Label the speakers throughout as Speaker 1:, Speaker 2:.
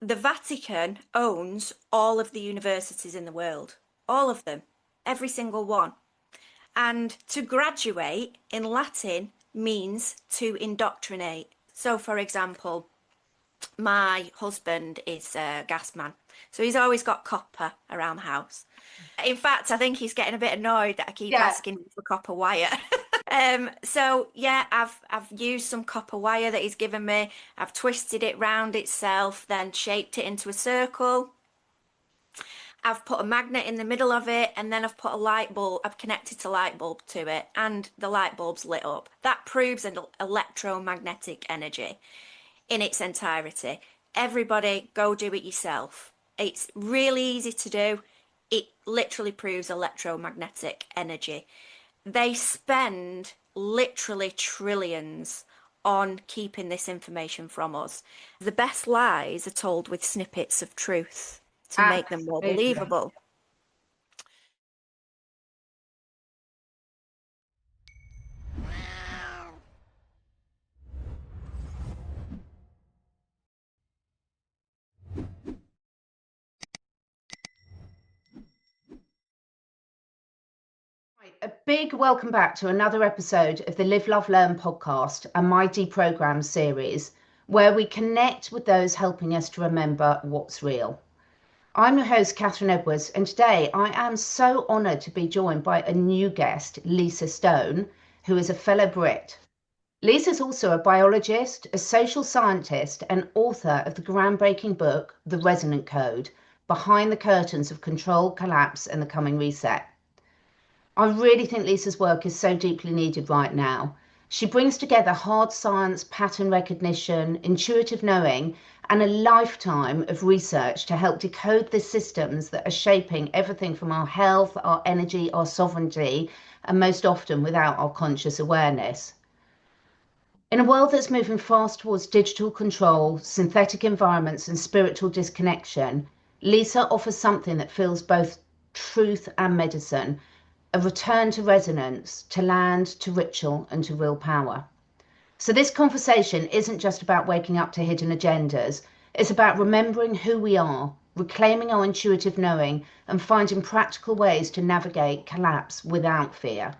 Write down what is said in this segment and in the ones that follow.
Speaker 1: the Vatican owns all of the universities in the world, all of them, every single one. And to graduate in Latin means to indoctrinate. So, for example, my husband is a gas man, so he's always got copper around the house. In fact, I think he's getting a bit annoyed that I keep
Speaker 2: Yeah.
Speaker 1: asking for copper wire. So yeah, I've used some copper wire that he's given me. I've twisted it round itself, then shaped it into a circle. I've put a magnet in the middle of it, and then I've put a light bulb. I've connected a light bulb to it, and the light bulb's lit up. That proves an electromagnetic energy in its entirety. Everybody go do it yourself. It's really easy to do. It literally proves electromagnetic energy. They spend literally trillions on keeping this information from us. The best lies are told with snippets of truth to make them more
Speaker 2: Absolutely.
Speaker 1: believable.
Speaker 2: Right, a big welcome back to another episode of the Live, Love, Learn podcast and my Deprogrammed series, where we connect with those helping us to remember what's real. I'm your host, Catherine Edwards, and today I am so honoured to be joined by a new guest, Lisa Stone, who is a fellow Brit. Lisa's also a biologist, a social scientist, and author of the groundbreaking book, The Resonant Code, Behind the Curtains of Control, Collapse, and the Coming Reset. I really think Lisa's work is so deeply needed right now. She brings together hard science, pattern recognition, intuitive knowing, and a lifetime of research to help decode the systems that are shaping everything from our health, our energy, our sovereignty, and most often without our conscious awareness. In a world that's moving fast towards digital control, synthetic environments, and spiritual disconnection, Lisa offers something that feels both truth and medicine, a return to resonance, to land, to ritual, and to real power. So this conversation isn't just about waking up to hidden agendas. It's about remembering who we are, reclaiming our intuitive knowing, and finding practical ways to navigate collapse without fear.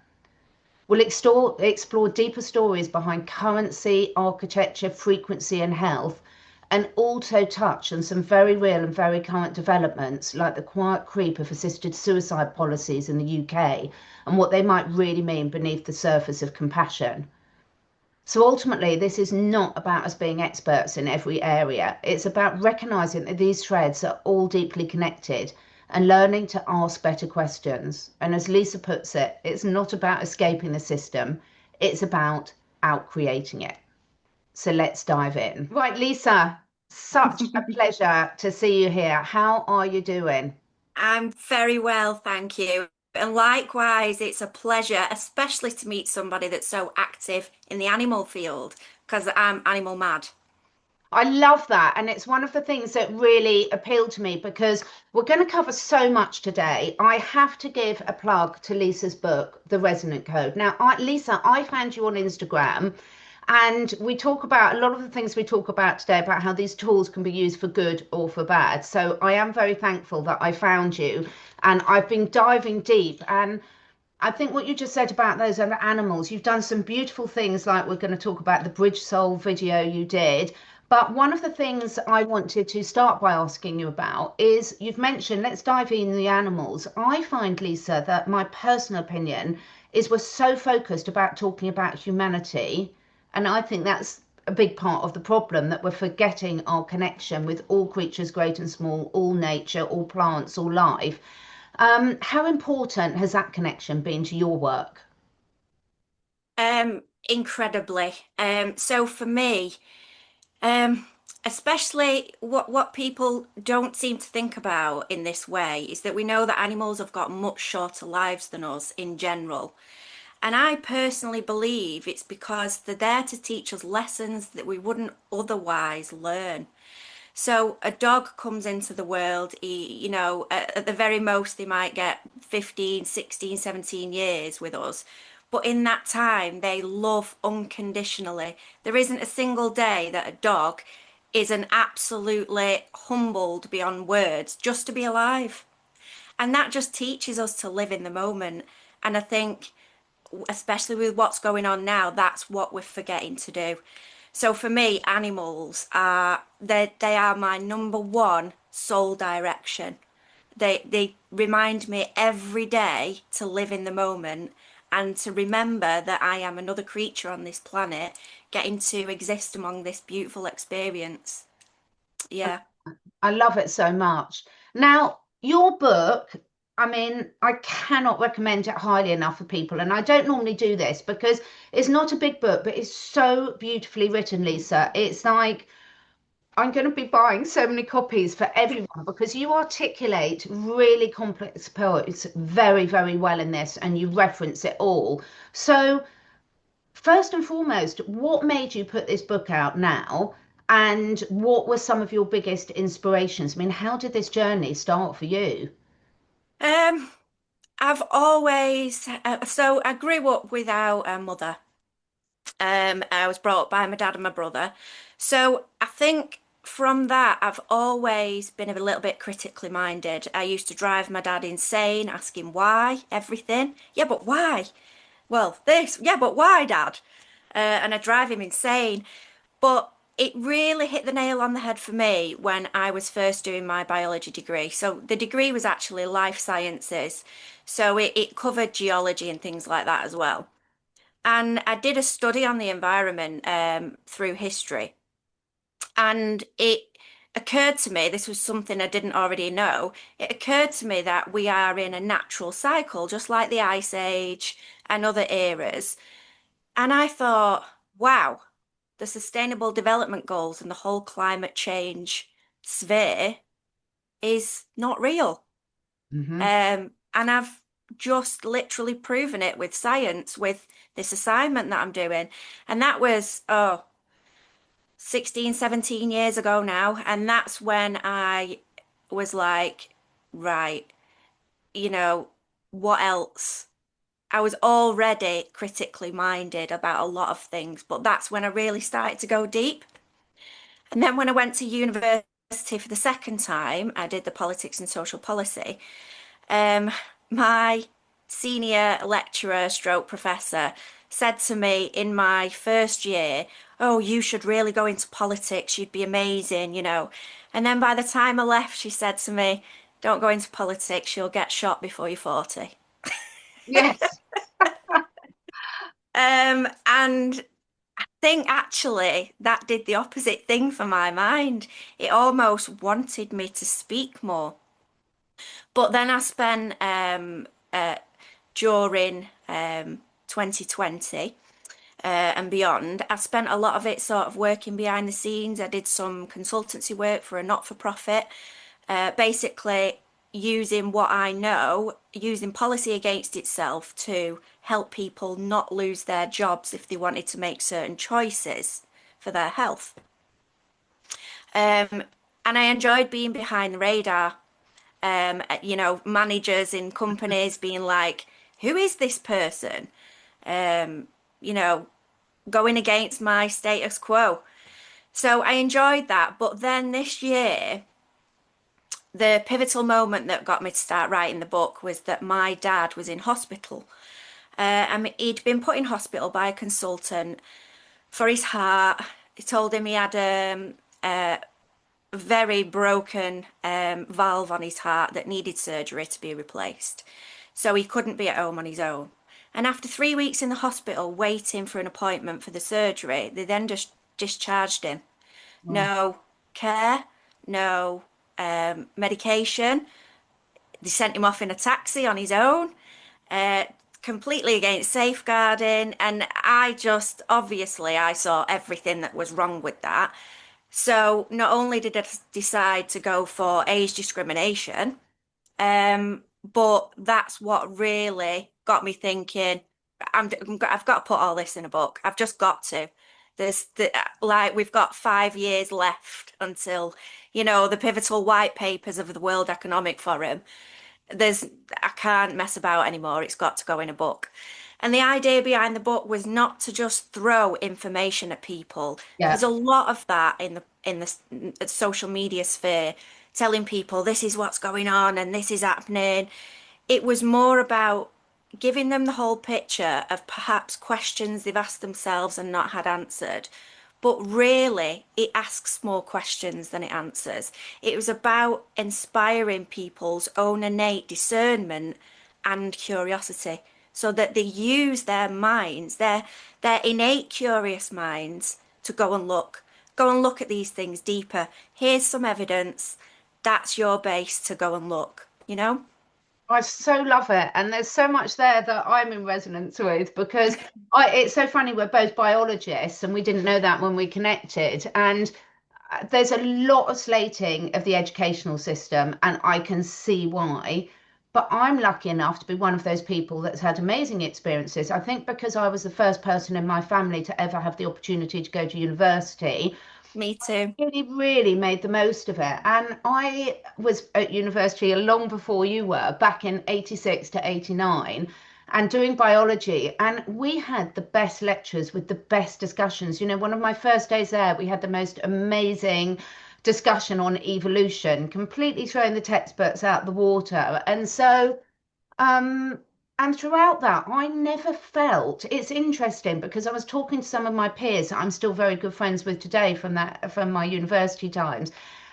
Speaker 2: We'll explore deeper stories behind currency, architecture, frequency, and health, and also touch on some very real and very current developments like the quiet creep of assisted suicide policies in the UK and what they might really mean beneath the surface of compassion. So ultimately, this is not about us being experts in every area. It's about recognizing that these threads are all deeply connected and learning to ask better questions. And as Lisa puts it, it's not about escaping the system, it's about outcreating it. So let's dive in. Right, Lisa, such a pleasure to see you here. How are you doing?
Speaker 1: I'm very well, thank you. And likewise, it's a pleasure, especially to meet somebody that's so active in the animal field, because I'm animal mad.
Speaker 2: I love that. And it's one of the things that really appealed to me because we're going to cover so much today. I have to give a plug to Lisa's book, The Resonant Code. Now, Lisa, I found you on Instagram and we talk about a lot of the things we talk about today about how these tools can be used for good or for bad. So I am very thankful that I found you and I've been diving deep. And I think what you just said about those other animals, you've done some beautiful things, like we're going to talk about the Bridge Soul video you did. But one of the things I wanted to start by asking you about is you've mentioned, let's dive in the animals. I find, Lisa, that my personal opinion is we're so focused about talking about humanity. And I think that's a big part of the problem, that we're forgetting our connection with all creatures, great and small, all nature, all plants, all life. How important has that connection been to your work?
Speaker 1: Incredibly. So for me, um, especially what people don't seem to think about in this way is that we know that animals have got much shorter lives than us in general. And I personally believe it's because they're there to teach us lessons that we wouldn't otherwise learn. So a dog comes into the world, at the very most, they might get 15, 16, 17 years with us. But in that time, they love unconditionally. There isn't a single day that a dog is an absolutely humbled beyond words just to be alive. And that just teaches us to live in the moment. And I think, especially with what's going on now, that's what we're forgetting to do. So for me, animals are they are my number one soul direction. They remind me every day to live in the moment and to remember that I am another creature on this planet getting to exist among this beautiful experience. Yeah.
Speaker 2: I love it so much. Now, your book, I mean, I cannot recommend it highly enough for people. And I don't normally do this because it's not a big book, but it's so beautifully written, Lisa. It's like, I'm going to be buying so many copies for everyone because you articulate really complex points very, very well in this and you reference it all. So, first and foremost, what made you put this book out now? And what were some of your biggest inspirations? I mean, how did this journey start for you?
Speaker 1: Um, I've always, so I grew up without a mother. I was brought up by my dad and my brother. So I think from that, I've always been a little bit critically minded. I used to drive my dad insane, asking why everything. Yeah, but why? Well, this. Yeah, but why, Dad? And I drive him insane. But it really hit the nail on the head for me when I was first doing my biology degree. So the degree was actually life sciences. So it covered geology and things like that as well. And I did a study on the environment through history. And it occurred to me, this was something I didn't already know, it occurred to me that we are in a natural cycle, just like the Ice Age and other eras. And I thought, wow, the Sustainable Development Goals and the whole climate change sphere is not real.
Speaker 2: Hmm.
Speaker 1: And I've just literally proven it with science with this assignment that I'm doing. And that was, 16, 17 years ago now. And that's when I was like, right, you know, what else? I was already critically minded about a lot of things, but that's when I really started to go deep. And then when I went to university for the second time, I did the politics and social policy. Um, my senior lecturer stroke professor said to me in my first year, "Oh, you should really go into politics. You'd be amazing, you know." And then by the time I left, she said to me, "Don't go into politics. You'll get shot before you're 40."
Speaker 2: Yes.
Speaker 1: And I think actually that did the opposite thing for my mind. It almost wanted me to speak more. But then I spent during 2020 and beyond, I spent a lot of it sort of working behind the scenes. I did some consultancy work for a not-for-profit, basically using what I know, using policy against itself to help people not lose their jobs if they wanted to make certain choices for their health. Um, and I enjoyed being behind the radar. Managers in companies being like, who is this person? Um, you know, going against my status quo. So I enjoyed that. But then this year, the pivotal moment that got me to start writing the book was that my dad was in hospital. He'd been put in hospital by a consultant for his heart. He told him he had a very broken valve on his heart that needed surgery to be replaced. So he couldn't be at home on his own. And after 3 weeks in the hospital waiting for an appointment for the surgery, they then just discharged him.
Speaker 2: Oh,
Speaker 1: No care, no medication. They sent him off in a taxi on his own, uh, completely against safeguarding. And I just, obviously, I saw everything that was wrong with that. So not only did I decide to go for age discrimination, but that's what really got me thinking, I've got to put all this in a book. I've just got to. Like we've got 5 years left until, the pivotal white papers of the World Economic Forum. There's I can't mess about anymore. It's got to go in a book. And the idea behind the book was not to just throw information at people.
Speaker 2: yeah.
Speaker 1: There's a lot of that in in the social media sphere, telling people this is what's going on and this is happening. It was more about giving them the whole picture of perhaps questions they've asked themselves and not had answered. But really, it asks more questions than it answers. It was about inspiring people's own innate discernment and curiosity so that they use their minds, their innate curious minds to go and look at these things deeper. Here's some evidence. That's your base to go and look, you know?
Speaker 2: I so love it. And there's so much there that I'm in resonance with because it's so funny. We're both biologists and we didn't know that when we connected. And there's a lot of slating of the educational system, and I can see why. But I'm lucky enough to be one of those people that's had amazing experiences. I think because I was the first person in my family to ever have the opportunity to go to university,
Speaker 1: Me too.
Speaker 2: really made the most of it. And I was at university long before you were, back in 86 to 89, and doing biology. And we had the best lectures with the best discussions. You know, one of my first days there, we had the most amazing discussion on evolution, completely throwing the textbooks out the water. And so um, and throughout that, I never felt, it's interesting because I was talking to some of my peers that I'm still very good friends with today from my university times.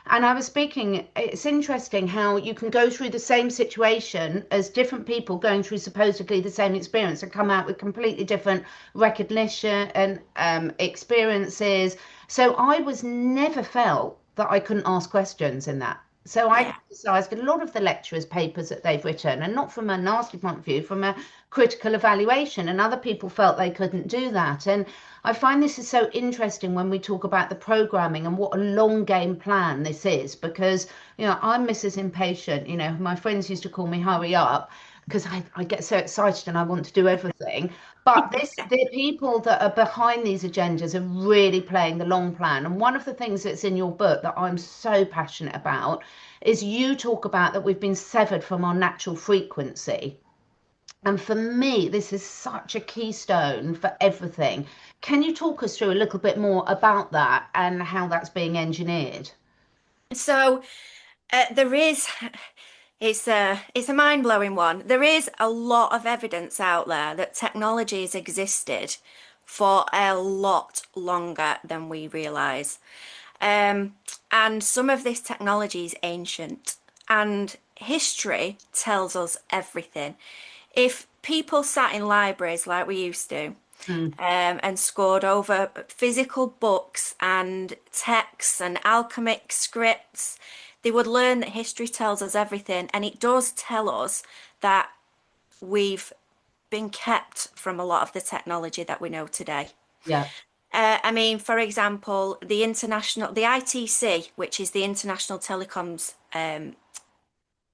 Speaker 2: And I was speaking, it's interesting how you can go through the same situation as different people going through supposedly the same experience and come out with completely different recognition and experiences. So I was never felt that I couldn't ask questions in that. So I
Speaker 1: Yeah.
Speaker 2: criticised a lot of the lecturers' papers that they've written, and not from a nasty point of view, from a critical evaluation. And other people felt they couldn't do that. And I find this is so interesting when we talk about the programming and what a long game plan this is, because, you know, I'm Mrs. Impatient. You know, my friends used to call me hurry up because I get so excited and I want to do everything. But the people that are behind these agendas are really playing the long plan. And one of the things that's in your book that I'm so passionate about is you talk about that we've been severed from our natural frequency. And for me, this is such a keystone for everything. Can you talk us through a little bit more about that and how that's being engineered?
Speaker 1: So there is, it's a mind-blowing one. There is a lot of evidence out there that technology has existed for a lot longer than we realize. Um, and some of this technology is ancient, and history tells us everything. If people sat in libraries like we used to,
Speaker 2: Mm,
Speaker 1: and scored over physical books and texts and alchemic scripts, they would learn that history tells us everything. And it does tell us that we've been kept from a lot of the technology that we know today.
Speaker 2: yeah,
Speaker 1: I mean, for example, the ITC, which is the International Telecoms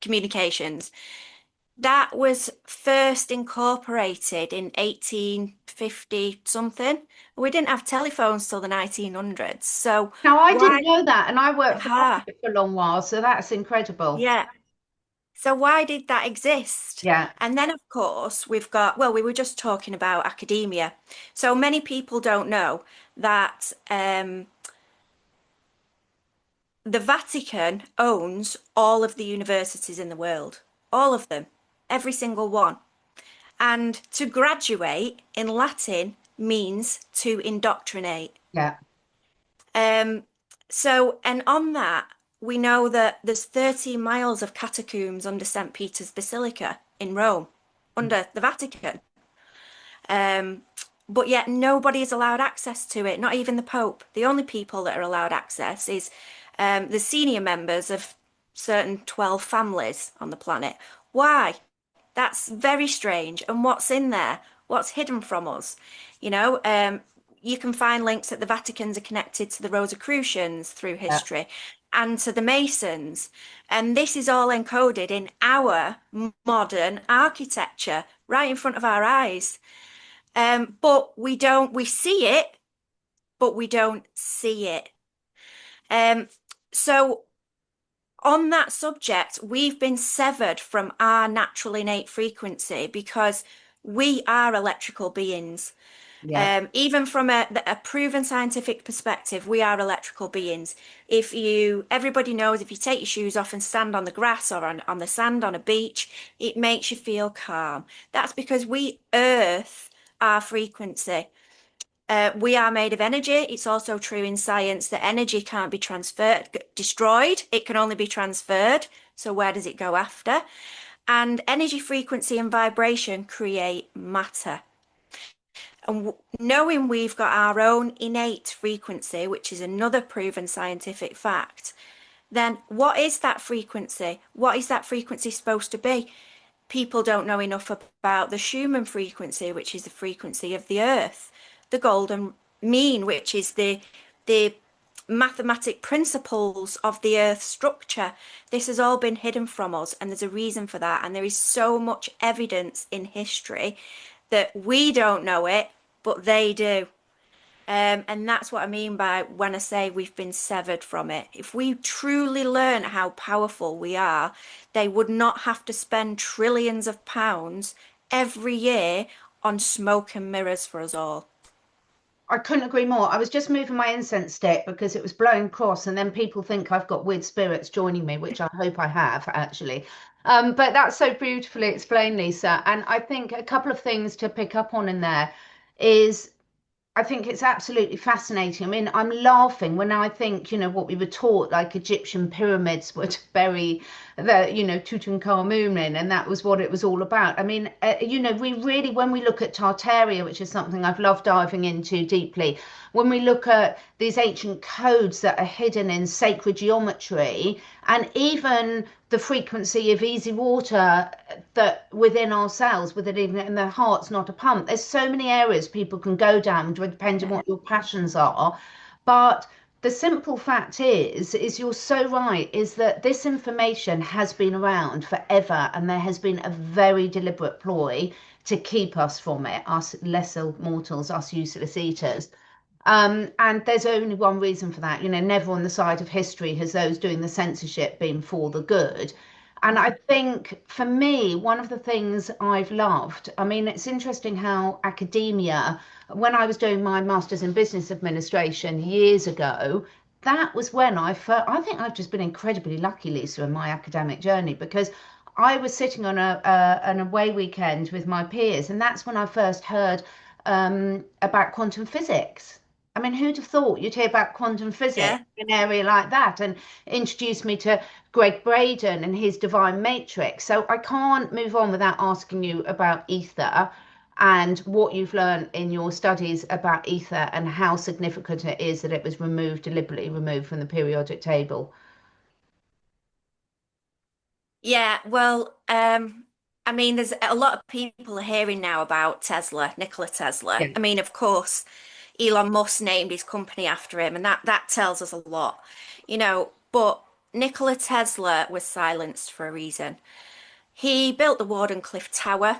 Speaker 1: Communications, that was first incorporated in 1850 something. We didn't have telephones till the 1900s. So
Speaker 2: now I didn't
Speaker 1: why,
Speaker 2: know that, and I worked for
Speaker 1: ah,
Speaker 2: government for a long while, so that's incredible.
Speaker 1: yeah. So why did that exist?
Speaker 2: Yeah,
Speaker 1: And then, of course, we've got, well, we were just talking about academia. So many people don't know that the Vatican owns all of the universities in the world, all of them, every single one. And to graduate in Latin means to indoctrinate.
Speaker 2: yeah,
Speaker 1: Um, and on that, we know that there's 13 miles of catacombs under St. Peter's Basilica in Rome, under the Vatican. Um, but yet nobody is allowed access to it, not even the Pope. The only people that are allowed access is the senior members of certain 12 families on the planet. Why? That's very strange. And what's in there? What's hidden from us? You know, you can find links that the Vatican's are connected to the Rosicrucians through
Speaker 2: yeah.
Speaker 1: history and to the Masons. And this is all encoded in our modern architecture right in front of our eyes. But we see it, but we don't see it. So on that subject, we've been severed from our natural innate frequency because we are electrical beings.
Speaker 2: Yeah.
Speaker 1: Even from a proven scientific perspective, we are electrical beings. Everybody knows if you take your shoes off and stand on the grass or on the sand on a beach, it makes you feel calm. That's because we earth our frequency. We are made of energy. It's also true in science that energy can't be destroyed. It can only be transferred. So where does it go after? And energy, frequency, and vibration create matter. And knowing we've got our own innate frequency, which is another proven scientific fact, then what is that frequency? What is that frequency supposed to be? People don't know enough about the Schumann frequency, which is the frequency of the earth, the golden mean, which is the mathematic principles of the earth's structure. This has all been hidden from us, and there's a reason for that. And there is so much evidence in history that we don't know it, but they do. And that's what I mean by when I say we've been severed from it. If we truly learn how powerful we are, they would not have to spend trillions of pounds every year on smoke and mirrors for us all.
Speaker 2: I couldn't agree more. I was just moving my incense stick because it was blowing cross, and then people think I've got weird spirits joining me, which I hope I have actually. But that's so beautifully explained, Lisa. And I think a couple of things to pick up on in there is I think it's absolutely fascinating. I mean, I'm laughing when I think, what we were taught, like Egyptian pyramids were to bury Tutankhamun in, and that was what it was all about. I mean, we really, when we look at Tartaria, which is something I've loved diving into deeply, when we look at these ancient codes that are hidden in sacred geometry, and even the frequency of easy water that within ourselves, within even the heart's not a pump. There's so many areas people can go down depending on what your passions are. But the simple fact is you're so right, is that this information has been around forever, and there has been a very deliberate ploy to keep us from it, us lesser mortals, us useless eaters. And there's only one reason for that. Never on the side of history has those doing the censorship been for the good. And I think for me, one of the things I've loved, I mean, it's interesting how academia, when I was doing my master's in business administration years ago, that was when I think I've just been incredibly lucky, Lisa, in my academic journey, because I was sitting on an away weekend with my peers, and that's when I first heard about quantum physics. I mean, who'd have thought you'd hear about quantum physics
Speaker 1: Yeah.
Speaker 2: in an area like that, and introduce me to Greg Braden and his divine matrix. So I can't move on without asking you about ether and what you've learned in your studies about ether and how significant it is that it was deliberately removed from the periodic table.
Speaker 1: Yeah, well, I mean, there's a lot of people are hearing now about Tesla, Nikola Tesla.
Speaker 2: Yeah.
Speaker 1: I mean, of course, Elon Musk named his company after him, and that tells us a lot, But Nikola Tesla was silenced for a reason. He built the Wardenclyffe Tower,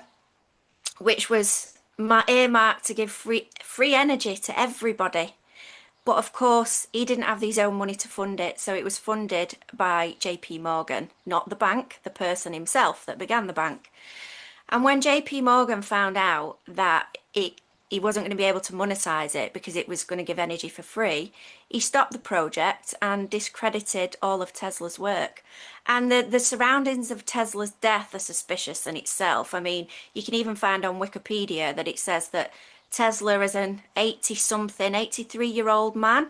Speaker 1: which was earmarked to give free energy to everybody. But of course, he didn't have his own money to fund it, so it was funded by JP Morgan, not the bank, the person himself that began the bank. And when JP Morgan found out that he wasn't going to be able to monetize it because it was going to give energy for free, he stopped the project and discredited all of Tesla's work. And the surroundings of Tesla's death are suspicious in itself. I mean, you can even find on Wikipedia that it says that Tesla, as an 80-something, 83-year-old man,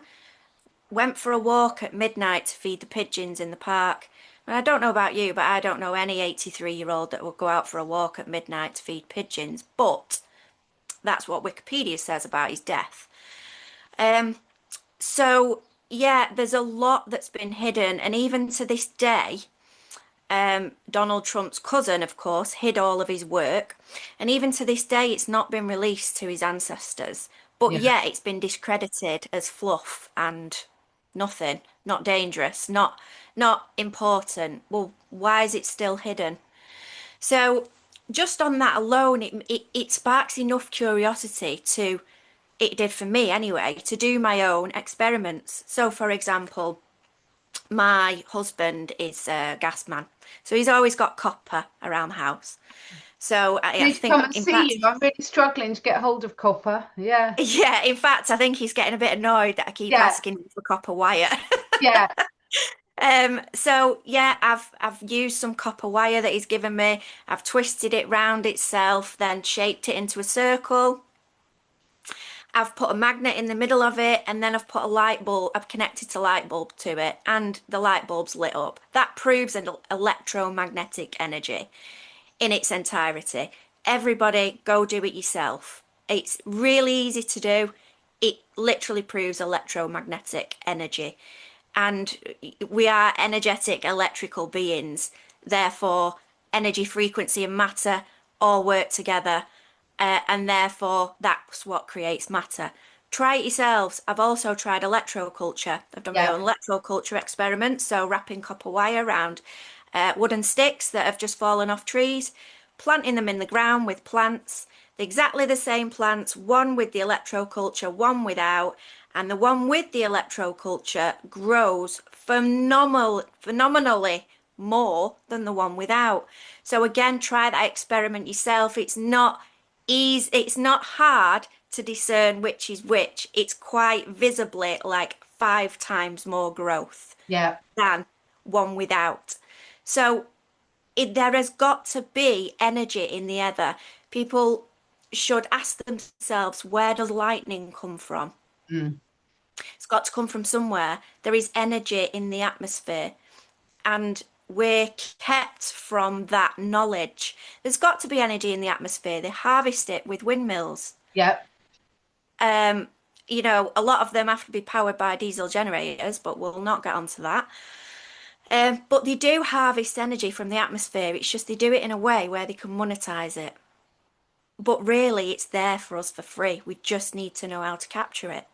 Speaker 1: went for a walk at midnight to feed the pigeons in the park. And I don't know about you, but I don't know any 83-year-old that would go out for a walk at midnight to feed pigeons. But that's what Wikipedia says about his death. So yeah, there's a lot that's been hidden, and even to this day, Donald Trump's cousin, of course, hid all of his work, and even to this day, it's not been released to his ancestors. But
Speaker 2: Yeah.
Speaker 1: yet, it's been discredited as fluff and nothing, not dangerous, not important. Well, why is it still hidden? So, just on that alone, it sparks enough curiosity to, it did for me anyway, to do my own experiments. So, for example, my husband is a gas man, so he's always got copper around the house. So I
Speaker 2: Need to come
Speaker 1: think,
Speaker 2: and
Speaker 1: in
Speaker 2: see
Speaker 1: fact,
Speaker 2: you. I'm really struggling to get hold of copper. Yeah.
Speaker 1: yeah, in fact, I think he's getting a bit annoyed that I keep
Speaker 2: Yeah.
Speaker 1: asking him for copper wire.
Speaker 2: Yeah.
Speaker 1: So yeah, I've used some copper wire that he's given me. I've twisted it round itself, then shaped it into a circle. I've put a magnet in the middle of it, and then I've put a light bulb. I've connected a light bulb to it, and the light bulb's lit up. That proves an electromagnetic energy in its entirety. Everybody, go do it yourself. It's really easy to do. It literally proves electromagnetic energy. And we are energetic electrical beings. Therefore, energy, frequency, and matter all work together. And therefore, that's what creates matter. Try it yourselves. I've also tried electroculture. I've done my
Speaker 2: Yeah.
Speaker 1: own electroculture experiment. So, wrapping copper wire around wooden sticks that have just fallen off trees, planting them in the ground with plants, exactly the same plants, one with the electroculture, one without, and the one with the electroculture grows phenomenally more than the one without. So again, try that experiment yourself. It's not easy, it's not hard to discern which is which. It's quite visibly like 5 times more growth
Speaker 2: Yeah.
Speaker 1: than one without. So there has got to be energy in the ether. People should ask themselves, where does lightning come from?
Speaker 2: Mm.
Speaker 1: It's got to come from somewhere. There is energy in the atmosphere, and we're kept from that knowledge. There's got to be energy in the atmosphere. They harvest it with windmills.
Speaker 2: Yeah.
Speaker 1: Um, a lot of them have to be powered by diesel generators, but we'll not get onto that. But they do harvest energy from the atmosphere. It's just they do it in a way where they can monetize it. But really, it's there for us for free. We just need to know how to capture it.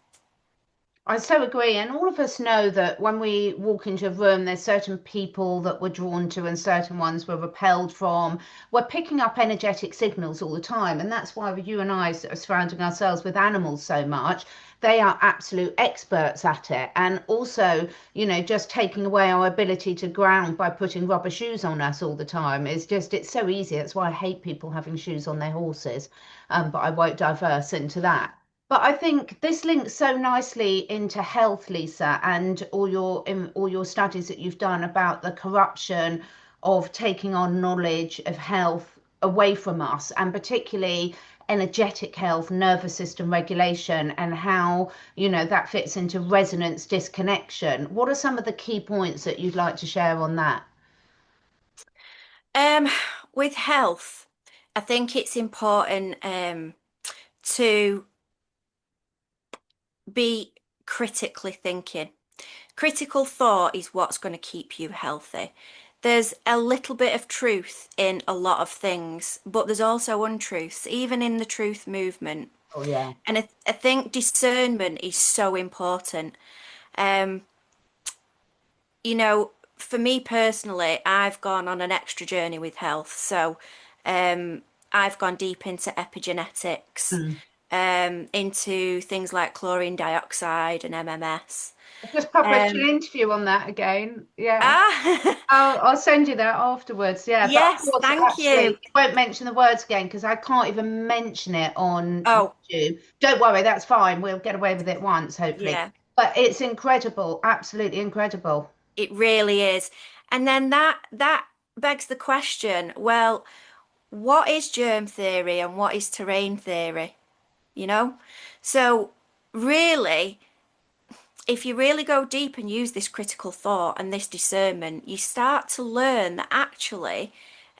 Speaker 2: I so agree. And all of us know that when we walk into a room, there's certain people that we're drawn to and certain ones we're repelled from. We're picking up energetic signals all the time. And that's why you and I are surrounding ourselves with animals so much. They are absolute experts at it. And also, just taking away our ability to ground by putting rubber shoes on us all the time is just, it's so easy. That's why I hate people having shoes on their horses. But I won't diverse into that. But I think this links so nicely into health, Lisa, and all your studies that you've done about the corruption of taking on knowledge of health away from us, and particularly energetic health, nervous system regulation, and how, that fits into resonance disconnection. What are some of the key points that you'd like to share on that?
Speaker 1: Um, with health, I think it's important to be critically thinking. Critical thought is what's going to keep you healthy. There's a little bit of truth in a lot of things, but there's also untruths, even in the truth movement.
Speaker 2: Oh, yeah.
Speaker 1: And I think discernment is so important. Um, for me personally, I've gone on an extra journey with health. So, I've gone deep into epigenetics,
Speaker 2: Mm.
Speaker 1: into things like chlorine dioxide and MMS.
Speaker 2: I've just published an
Speaker 1: Um,
Speaker 2: interview on that again. Yeah.
Speaker 1: ah,
Speaker 2: I'll send you that afterwards. Yeah, but of
Speaker 1: yes,
Speaker 2: course,
Speaker 1: thank
Speaker 2: actually,
Speaker 1: you.
Speaker 2: you won't mention the words again because I can't even mention it on
Speaker 1: Oh,
Speaker 2: YouTube. Don't worry, that's fine. We'll get away with it once, hopefully.
Speaker 1: yeah,
Speaker 2: But it's incredible, absolutely incredible.
Speaker 1: it really is. And then that begs the question, well, what is germ theory and what is terrain theory? You know? So really, if you really go deep and use this critical thought and this discernment, you start to learn that actually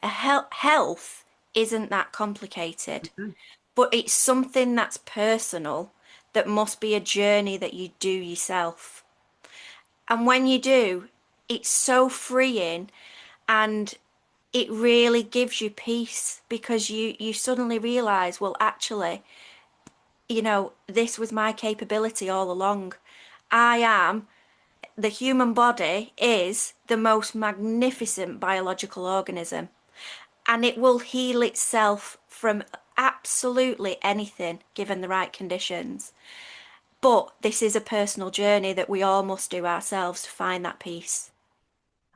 Speaker 1: health isn't that complicated,
Speaker 2: Mhm.
Speaker 1: but it's something that's personal, that must be a journey that you do yourself. And when you do, it's so freeing, and it really gives you peace because you suddenly realize, well, actually, this was my capability all along. I am the human body is the most magnificent biological organism, and it will heal itself from absolutely anything given the right conditions. But this is a personal journey that we all must do ourselves to find that peace.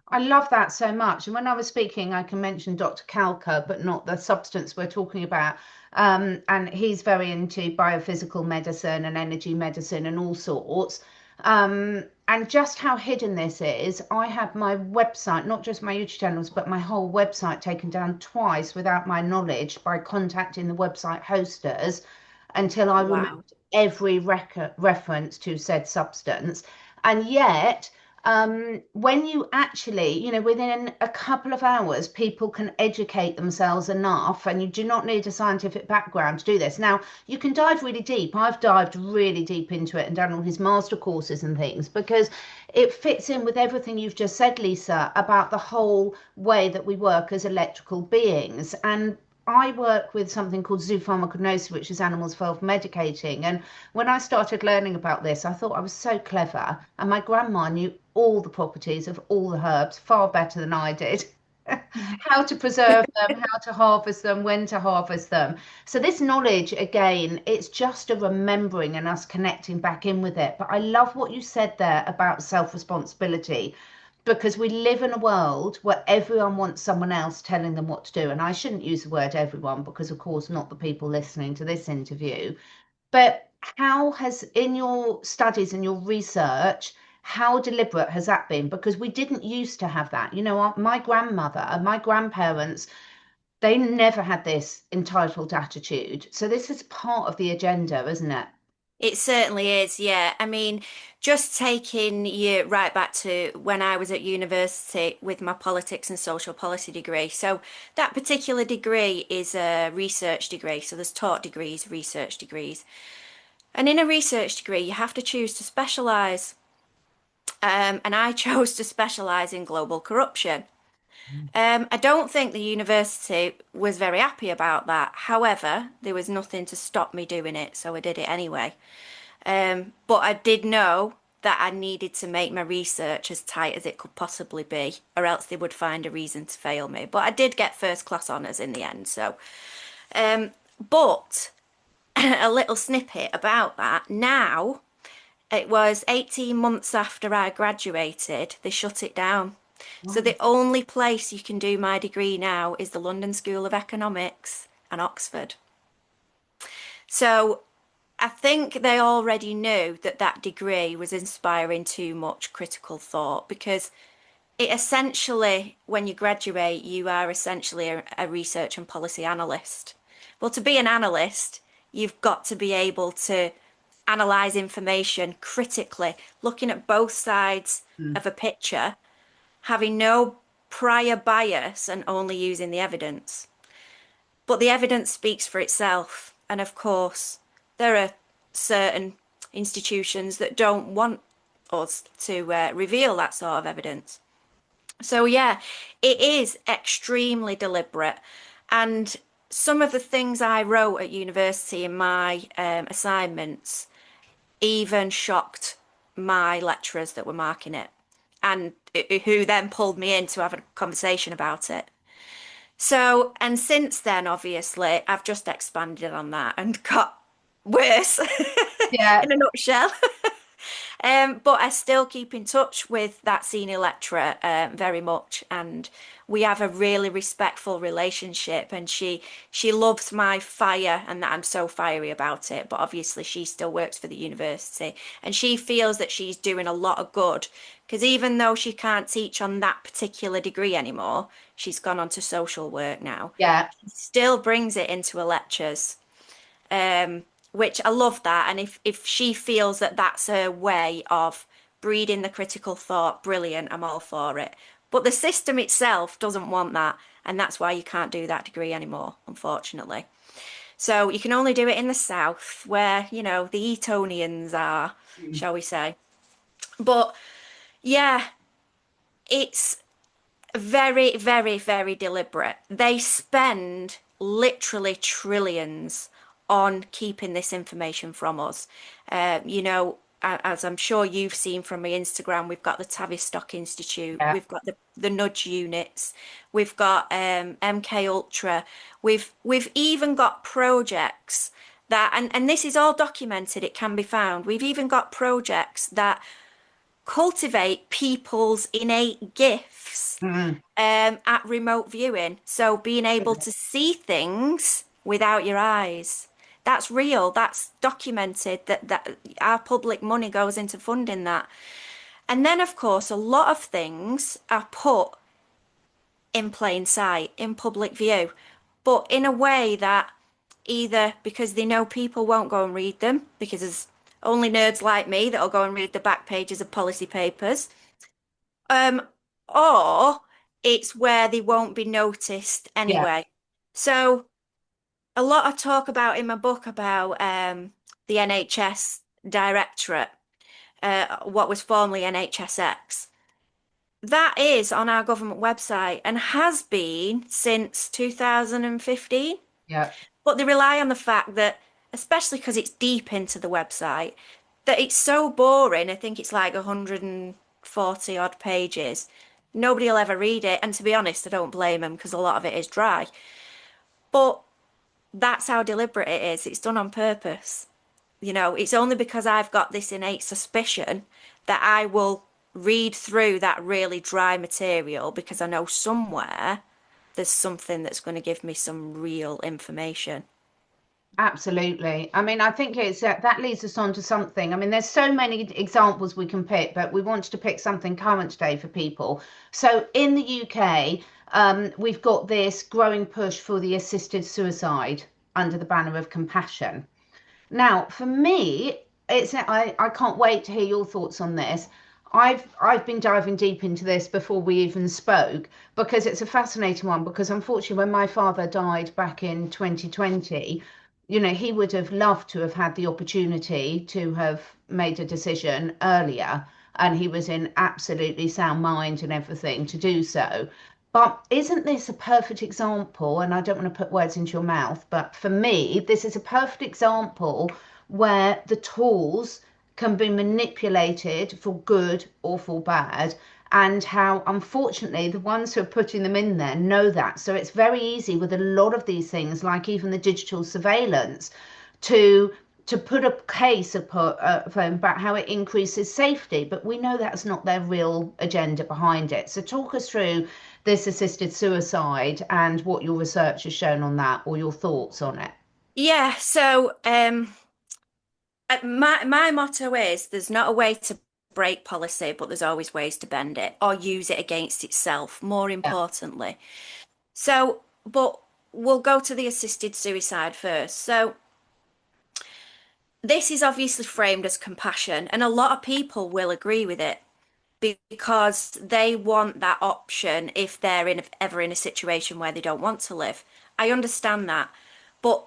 Speaker 2: I love that so much. And when I was speaking, I can mention Dr. Kalka, but not the substance we're talking about. And he's very into biophysical medicine and energy medicine and all sorts. And just how hidden this is, I had my website, not just my YouTube channels, but my whole website taken down twice without my knowledge by contacting the website hosters until I remembered
Speaker 1: Wow.
Speaker 2: every reference to said substance. And yet, when you actually, within a couple of hours, people can educate themselves enough, and you do not need a scientific background to do this. Now, you can dive really deep. I've dived really deep into it and done all his master courses and things because it fits in with everything you've just said, Lisa, about the whole way that we work as electrical beings. And I work with something called zoopharmacognosis, which is animals self-medicating. And when I started learning about this, I thought I was so clever. And my grandma knew all the properties of all the herbs far better than I did. How to preserve them, how to harvest them, when to harvest them. So this knowledge, again, it's just a remembering and us connecting back in with it. But I love what you said there about self-responsibility because we live in a world where everyone wants someone else telling them what to do. And I shouldn't use the word everyone because, of course, not the people listening to this interview. But how has, in your studies and your research, how deliberate has that been? Because we didn't used to have that. My grandmother and my grandparents, they never had this entitled attitude. So this is part of the agenda, isn't it?
Speaker 1: It certainly is, yeah. I mean, just taking you right back to when I was at university with my politics and social policy degree. So that particular degree is a research degree. So there's taught degrees, research degrees. And in a research degree, you have to choose to specialise. And I chose to specialise in global corruption. I don't think the university was very happy about that. However, there was nothing to stop me doing it, so I did it anyway. But I did know that I needed to make my research as tight as it could possibly be, or else they would find a reason to fail me. But I did get first class honours in the end. So, but a little snippet about that. Now, it was 18 months after I graduated, they shut it down. So
Speaker 2: Wow.
Speaker 1: the only place you can do my degree now is the London School of Economics and Oxford. So I think they already knew that that degree was inspiring too much critical thought because it essentially, when you graduate, you are essentially a research and policy analyst. Well, to be an analyst, you've got to be able to analyze information critically, looking at both sides
Speaker 2: Mm.
Speaker 1: of a picture, having no prior bias and only using the evidence. But the evidence speaks for itself. And of course, there are certain institutions that don't want us to reveal that sort of evidence. So, yeah, it is extremely deliberate. And some of the things I wrote at university in my assignments even shocked my lecturers that were marking it, and who then pulled me in to have a conversation about it. So, and since then, obviously, I've just expanded on that and got worse
Speaker 2: Yeah.
Speaker 1: in a nutshell. But I still keep in touch with that senior lecturer very much, and we have a really respectful relationship. And she loves my fire, and that I'm so fiery about it. But obviously, she still works for the university, and she feels that she's doing a lot of good because even though she can't teach on that particular degree anymore, she's gone on to social work now.
Speaker 2: Yeah.
Speaker 1: She still brings it into her lectures, um, which I love that. And if she feels that that's her way of breeding the critical thought, brilliant, I'm all for it. But the system itself doesn't want that, and that's why you can't do that degree anymore, unfortunately. So you can only do it in the south, where, the Etonians are,
Speaker 2: Mm.
Speaker 1: shall we say. But yeah, it's very, very, very deliberate. They spend literally trillions on keeping this information from us. As I'm sure you've seen from my Instagram, we've got the Tavistock Institute,
Speaker 2: Yeah.
Speaker 1: we've got the nudge units, we've got MK Ultra, we've even got projects that, and this is all documented, it can be found. We've even got projects that cultivate people's innate gifts
Speaker 2: Mm.
Speaker 1: at remote viewing. So being able to see things without your eyes. That's real. That's documented that our public money goes into funding that. And then, of course, a lot of things are put in plain sight, in public view, but in a way that either because they know people won't go and read them, because there's only nerds like me that'll go and read the back pages of policy papers, um, or it's where they won't be noticed
Speaker 2: Yeah,
Speaker 1: anyway. So a lot of talk about in my book about the NHS Directorate, what was formerly NHS-X. That is on our government website and has been since 2015.
Speaker 2: yeah,
Speaker 1: But they rely on the fact that, especially because it's deep into the website, that it's so boring. I think it's like 140 odd pages. Nobody will ever read it. And to be honest, I don't blame them because a lot of it is dry. But that's how deliberate it is. It's done on purpose. You know, it's only because I've got this innate suspicion that I will read through that really dry material because I know somewhere there's something that's going to give me some real information.
Speaker 2: absolutely. I mean, I think it's that leads us on to something. I mean, there's so many examples we can pick, but we wanted to pick something current today for people. So in the UK, we've got this growing push for the assisted suicide under the banner of compassion. Now, for me, I can't wait to hear your thoughts on this. I've been diving deep into this before we even spoke because it's a fascinating one. Because unfortunately, when my father died back in 2020, he would have loved to have had the opportunity to have made a decision earlier, and he was in absolutely sound mind and everything to do so. But isn't this a perfect example? And I don't want to put words into your mouth, but for me, this is a perfect example where the tools can be manipulated for good or for bad, and how unfortunately the ones who are putting them in there know that. So it's very easy with a lot of these things, like even the digital surveillance, to put a case about how it increases safety, but we know that's not their real agenda behind it. So talk us through this assisted suicide and what your research has shown on that, or your thoughts on it.
Speaker 1: Yeah, so my motto is there's not a way to break policy, but there's always ways to bend it or use it against itself, more
Speaker 2: Yeah,
Speaker 1: importantly. So, but we'll go to the assisted suicide first. So, this is obviously framed as compassion, and a lot of people will agree with it because they want that option if they're ever in a situation where they don't want to live. I understand that. But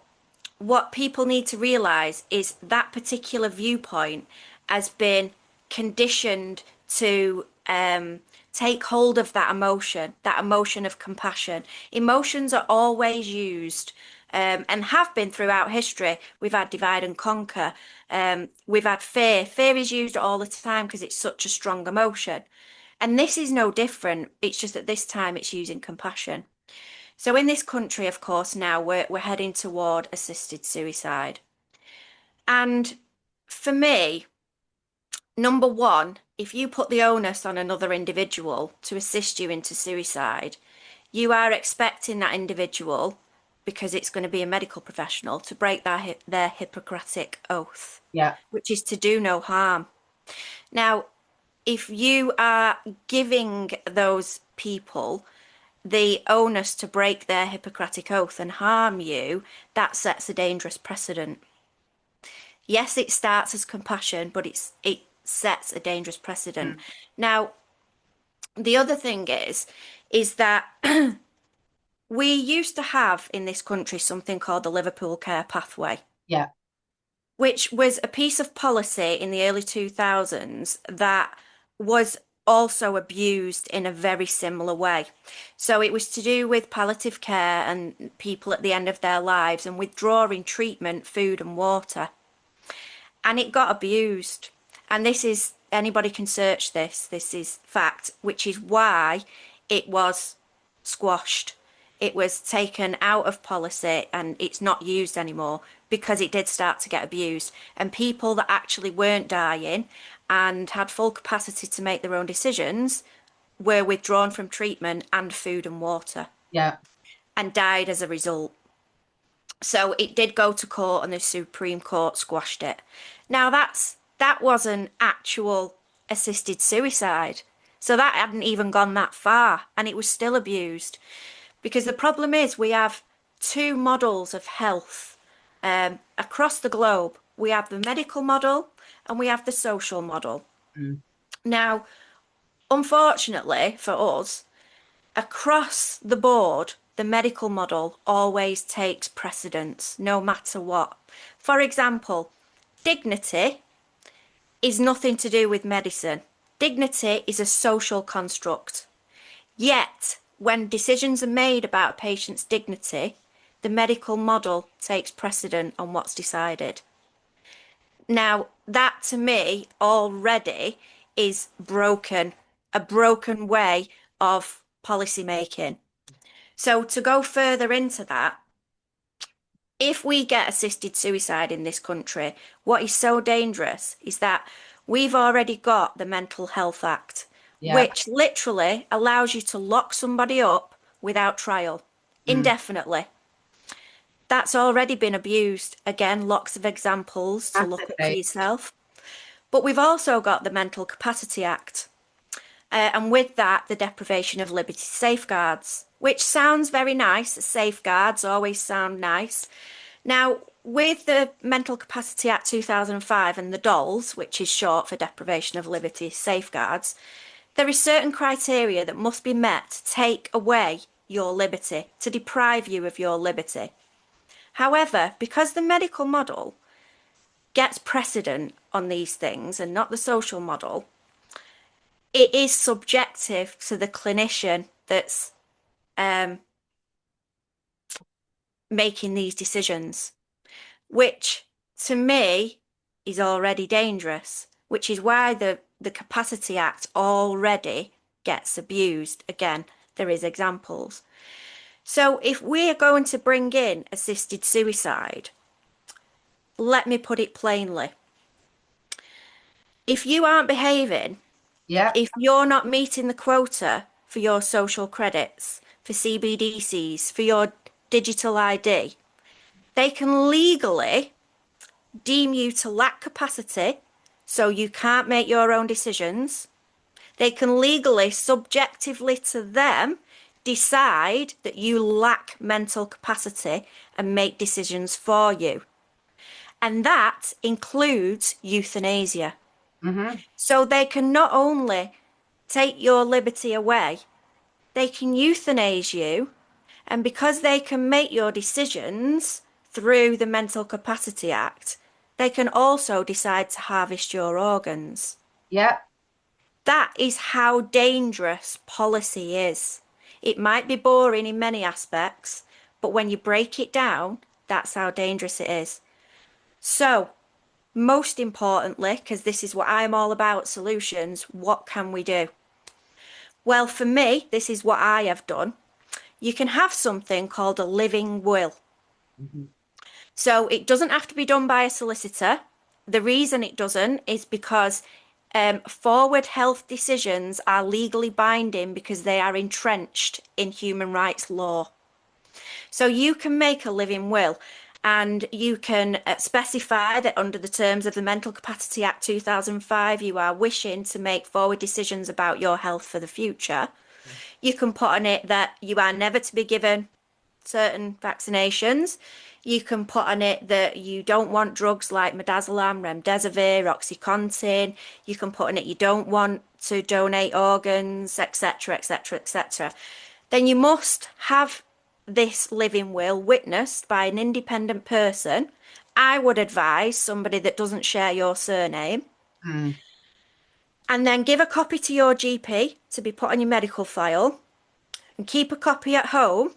Speaker 1: what people need to realize is that particular viewpoint has been conditioned to take hold of that emotion of compassion. Emotions are always used and have been throughout history. We've had divide and conquer. We've had fear. Fear is used all the time because it's such a strong emotion. And this is no different. It's just that this time it's using compassion. So in this country, of course, now we're heading toward assisted suicide. And for me, number one, if you put the onus on another individual to assist you into suicide, you are expecting that individual, because it's going to be a medical professional, to break their Hippocratic oath,
Speaker 2: yeah,
Speaker 1: which is to do no harm. Now, if you are giving those people the onus to break their Hippocratic oath and harm you, that sets a dangerous precedent. Yes, it starts as compassion, but it sets a dangerous precedent.
Speaker 2: mm,
Speaker 1: Now, the other thing is that we used to have in this country something called the Liverpool Care Pathway,
Speaker 2: yeah,
Speaker 1: which was a piece of policy in the early 2000s that was also abused in a very similar way. So it was to do with palliative care and people at the end of their lives and withdrawing treatment, food and water. And it got abused. And this is, anybody can search this is fact, which is why it was squashed. It was taken out of policy and it's not used anymore because it did start to get abused. And people that actually weren't dying and had full capacity to make their own decisions were withdrawn from treatment and food and water
Speaker 2: Yeah.
Speaker 1: and died as a result. So it did go to court and the Supreme Court squashed it. Now that was an actual assisted suicide. So that hadn't even gone that far and it was still abused. Because the problem is we have two models of health across the globe. We have the medical model and we have the social model.
Speaker 2: Mm.
Speaker 1: Now, unfortunately for us, across the board, the medical model always takes precedence, no matter what. For example, dignity is nothing to do with medicine. Dignity is a social construct. Yet, when decisions are made about a patient's dignity, the medical model takes precedent on what's decided. Now, that to me already is broken, a broken way of policy making. So to go further into that, if we get assisted suicide in this country, what is so dangerous is that we've already got the Mental Health Act,
Speaker 2: Yeah.
Speaker 1: which literally allows you to lock somebody up without trial, indefinitely. That's already been abused. Again, lots of examples to look at for yourself. But we've also got the Mental Capacity Act. And with that, the deprivation of liberty safeguards, which sounds very nice. Safeguards always sound nice. Now, with the Mental Capacity Act 2005 and the DOLS, which is short for deprivation of liberty safeguards, there is certain criteria that must be met to take away your liberty, to deprive you of your liberty. However, because the medical model gets precedent on these things and not the social model, it is subjective to the clinician that's making these decisions, which to me is already dangerous, which is why the Capacity Act already gets abused. Again, there is examples. So if we're going to bring in assisted suicide, let me put it plainly. If you aren't behaving, if you're not meeting the quota for your social credits, for CBDCs, for your digital ID, they can legally deem you to lack capacity, so you can't make your own decisions. They can legally, subjectively to them, decide that you lack mental capacity and make decisions for you. And that includes euthanasia. So they can not only take your liberty away, they can euthanize you. And because they can make your decisions through the Mental Capacity Act, they can also decide to harvest your organs.
Speaker 2: Yeah.
Speaker 1: That is how dangerous policy is. It might be boring in many aspects, but when you break it down, that's how dangerous it is. So, most importantly, because this is what I'm all about, solutions, what can we do? Well, for me, this is what I have done. You can have something called a living will. So it doesn't have to be done by a solicitor. The reason it doesn't is because forward health decisions are legally binding because they are entrenched in human rights law. So you can make a living will and you can specify that under the terms of the Mental Capacity Act 2005, you are wishing to make forward decisions about your health for the future. You can put on it that you are never to be given certain vaccinations. You can put on it that you don't want drugs like midazolam, remdesivir, oxycontin. You can put on it you don't want to donate organs, etc., etc., etc. Then you must have this living will witnessed by an independent person. I would advise somebody that doesn't share your surname. And then give a copy to your GP to be put on your medical file and keep a copy at home.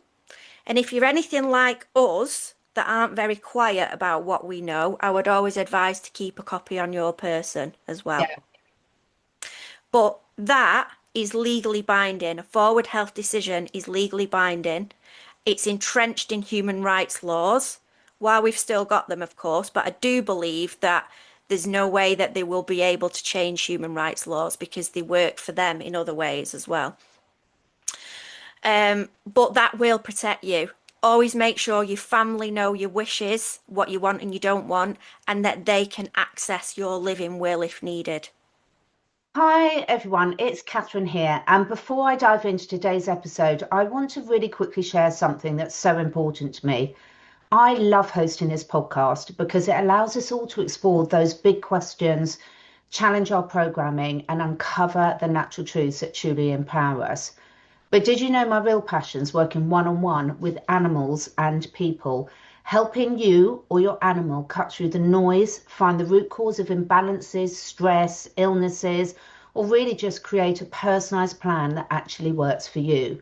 Speaker 1: And if you're anything like us that aren't very quiet about what we know, I would always advise to keep a copy on your person as well. But that is legally binding. A forward health decision is legally binding. It's entrenched in human rights laws, while we've still got them, of course, but I do believe that there's no way that they will be able to change human rights laws because they work for them in other ways as well. But that will protect you. Always make sure your family know your wishes, what you want and you don't want, and that they can access your living will if needed.
Speaker 2: Hi everyone, it's Catherine here, and before I dive into today's episode, I want to really quickly share something that's so important to me. I love hosting this podcast because it allows us all to explore those big questions, challenge our programming, and uncover the natural truths that truly empower us. But did you know my real passion's working one-on-one with animals and people, helping you or your animal cut through the noise, find the root cause of imbalances, stress, illnesses, or really just create a personalised plan that actually works for you.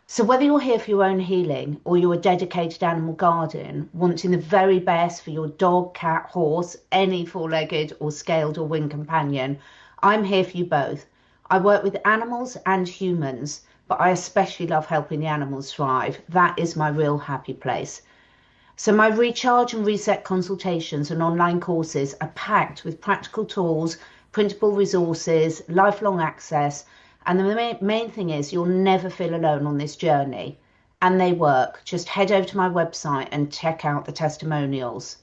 Speaker 2: So whether you're here for your own healing or you're a dedicated animal guardian, wanting the very best for your dog, cat, horse, any four-legged or scaled or winged companion, I'm here for you both. I work with animals and humans, but I especially love helping the animals thrive. That is my real happy place. So my recharge and reset consultations and online courses are packed with practical tools, printable resources, lifelong access, and the main thing is you'll never feel alone on this journey. And they work. Just head over to my website and check out the testimonials.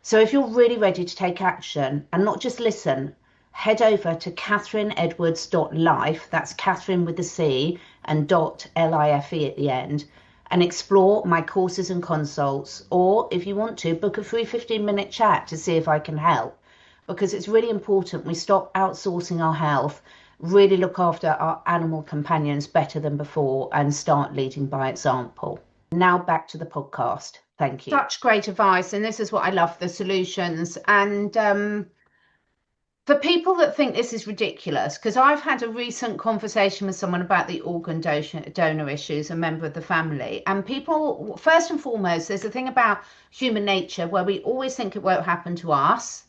Speaker 2: So if you're really ready to take action and not just listen, head over to CatherineEdwards.life, that's Catherine with the C and .life at the end, and explore my courses and consults, or if you want to, book a free 15-minute chat to see if I can help, because it's really important we stop outsourcing our health, really look after our animal companions better than before, and start leading by example. Now back to the podcast. Thank you. Such great advice, and this is what I love, the solutions. And for people that think this is ridiculous, because I've had a recent conversation with someone about the organ donor issues, a member of the family, and people, first and foremost, there's a thing about human nature where we always think it won't happen to us,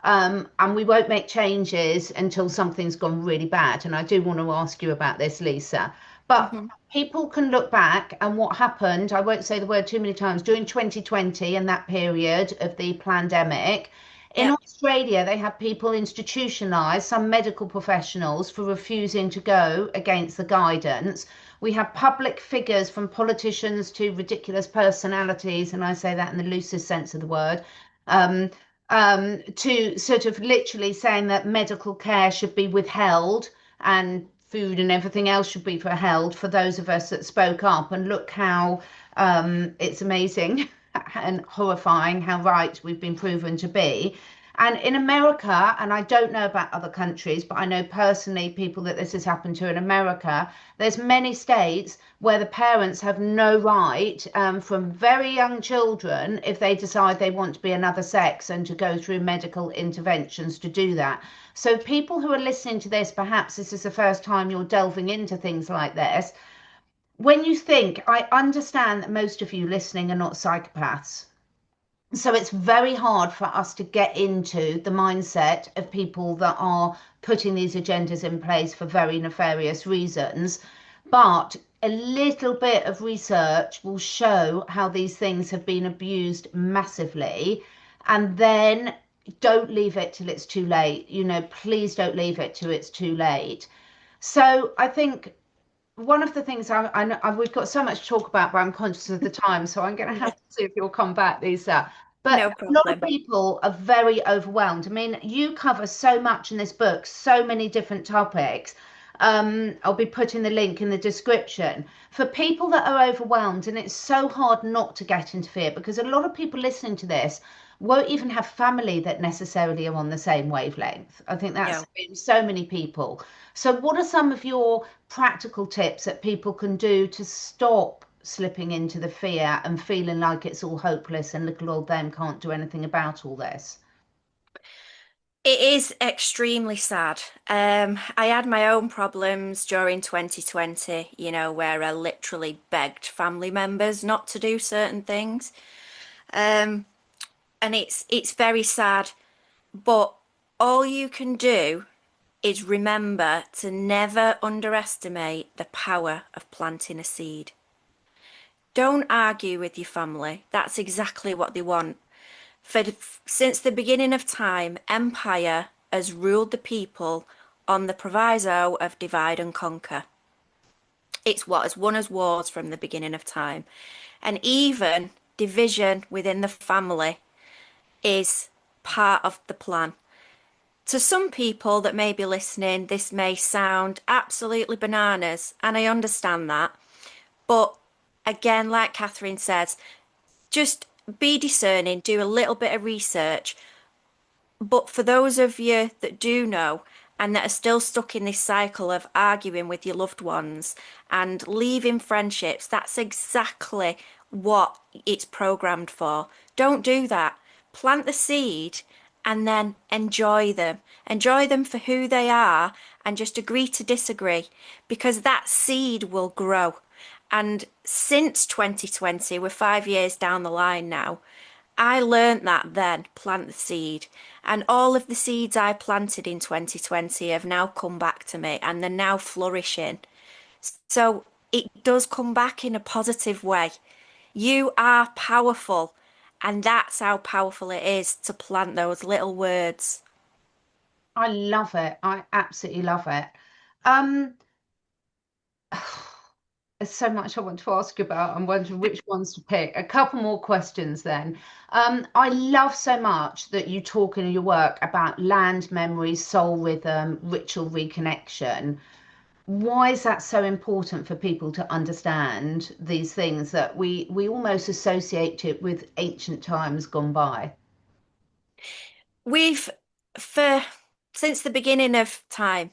Speaker 2: and we won't make changes until something's gone really bad. And I do want to ask you about this, Lisa. But people can look back and what happened, I won't say the word too many times, during 2020 and that period of the pandemic. In Australia, they had people institutionalised, some medical professionals, for refusing to go against the guidance. We have public figures, from politicians to ridiculous personalities, and I say that in the loosest sense of the word, to sort of literally saying that medical care should be withheld and food and everything else should be withheld for those of us that spoke up. And look how it's amazing and horrifying how right we've been proven to be. And in America, and I don't know about other countries, but I know personally people that this has happened to in America, there's many states where the parents have no right from very young children, if they decide they want to be another sex, and to go through medical interventions to do that. So people who are listening to this, perhaps this is the first time you're delving into things like this. When you think, I understand that most of you listening are not psychopaths. So it's very hard for us to get into the mindset of people that are putting these agendas in place for very nefarious reasons. But a little bit of research will show how these things have been abused massively. And then don't leave it till it's too late. You know, please don't leave it till it's too late. So I think one of the things I know we've got so much to talk about, but I'm conscious of the time, so I'm going to have to see if you'll come back, Lisa. But
Speaker 1: No
Speaker 2: a lot of people are very overwhelmed. I mean, you cover so much in this book, so many different topics. I'll be putting the link in the description for people that are overwhelmed, and it's so hard not to get into fear, because a lot of people listening to this won't even have family that necessarily are on the same wavelength. I think that's been so many people. So what are some of your practical tips that people can do to stop slipping into the fear and feeling like it's all hopeless and little old them can't do anything about all this?
Speaker 1: It is extremely sad. I had my own problems during 2020, you know, where I literally begged family members not to do certain things. And it's very sad, but all you can do is remember to never underestimate the power of planting a seed. Don't argue with your family. That's exactly what they want. For since the beginning of time, empire has ruled the people on the proviso of divide and conquer. It's what has won us wars from the beginning of time. And even division within the family is part of the plan. To some people that may be listening, this may sound absolutely bananas, and I understand that. But again, like Catherine says, just be discerning, do a little bit of research. But for those of you that do know and that are still stuck in this cycle of arguing with your loved ones and leaving friendships, that's exactly what it's programmed for. Don't do that. Plant the seed and then enjoy them. Enjoy them for who they are and just agree to disagree because that seed will grow. And since 2020, we're 5 years down the line now. I learnt that then, plant the seed. And all of the seeds I planted in 2020 have now come back to me and they're now flourishing. So it does come back in a positive way. You are powerful, and that's how powerful it is to plant those little words.
Speaker 2: I love it. I absolutely love it. Um, There's so much I want to ask you about. I'm wondering which ones to pick. A couple more questions then. I love so much that you talk in your work about land memory, soul rhythm, ritual reconnection. Why is that so important for people to understand these things that we almost associate it with ancient times gone by?
Speaker 1: We've, for since the beginning of time,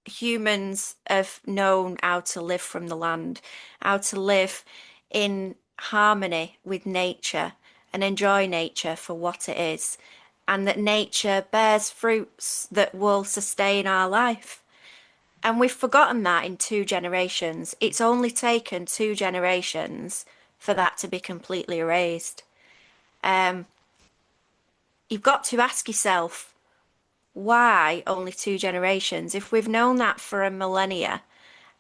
Speaker 1: humans have known how to live from the land, how to live in harmony with nature and enjoy nature for what it is, and that nature bears fruits that will sustain our life. And we've forgotten that in 2 generations. It's only taken 2 generations for that to be completely erased. Um, you've got to ask yourself, why only 2 generations? If we've known that for a millennia,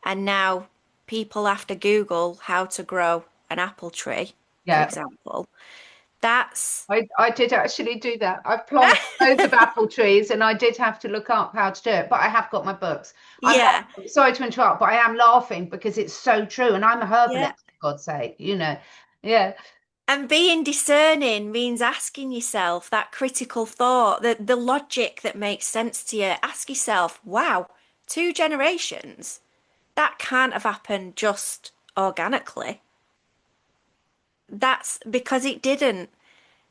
Speaker 1: and now people have to Google how to grow an apple tree, for
Speaker 2: Yeah.
Speaker 1: example, that's
Speaker 2: I did actually do that. I've planted loads of apple trees and I did have to look up how to do it, but I have got my books.
Speaker 1: yeah,
Speaker 2: Sorry to interrupt, but I am laughing because it's so true. And I'm a
Speaker 1: yeah.
Speaker 2: herbalist, for God's sake, you know. Yeah.
Speaker 1: And being discerning means asking yourself that critical thought, the logic that makes sense to you. Ask yourself, wow, 2 generations? That can't have happened just organically. That's because it didn't.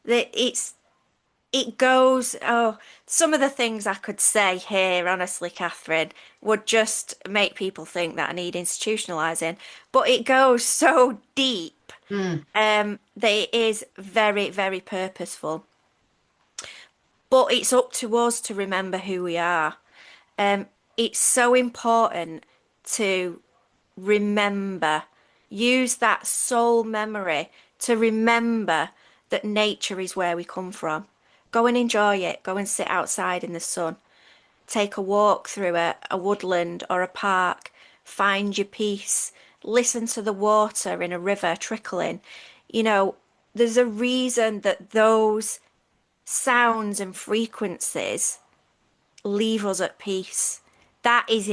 Speaker 1: That it goes, oh, some of the things I could say here, honestly, Catherine, would just make people think that I need institutionalizing. But it goes so deep,
Speaker 2: Mm.
Speaker 1: that it is very, very purposeful. But it's up to us to remember who we are. Um, it's so important to remember, use that soul memory to remember that nature is where we come from. Go and enjoy it. Go and sit outside in the sun. Take a walk through a woodland or a park. Find your peace. Listen to the water in a river trickling. You know, there's a reason that those sounds and frequencies leave us at peace. That is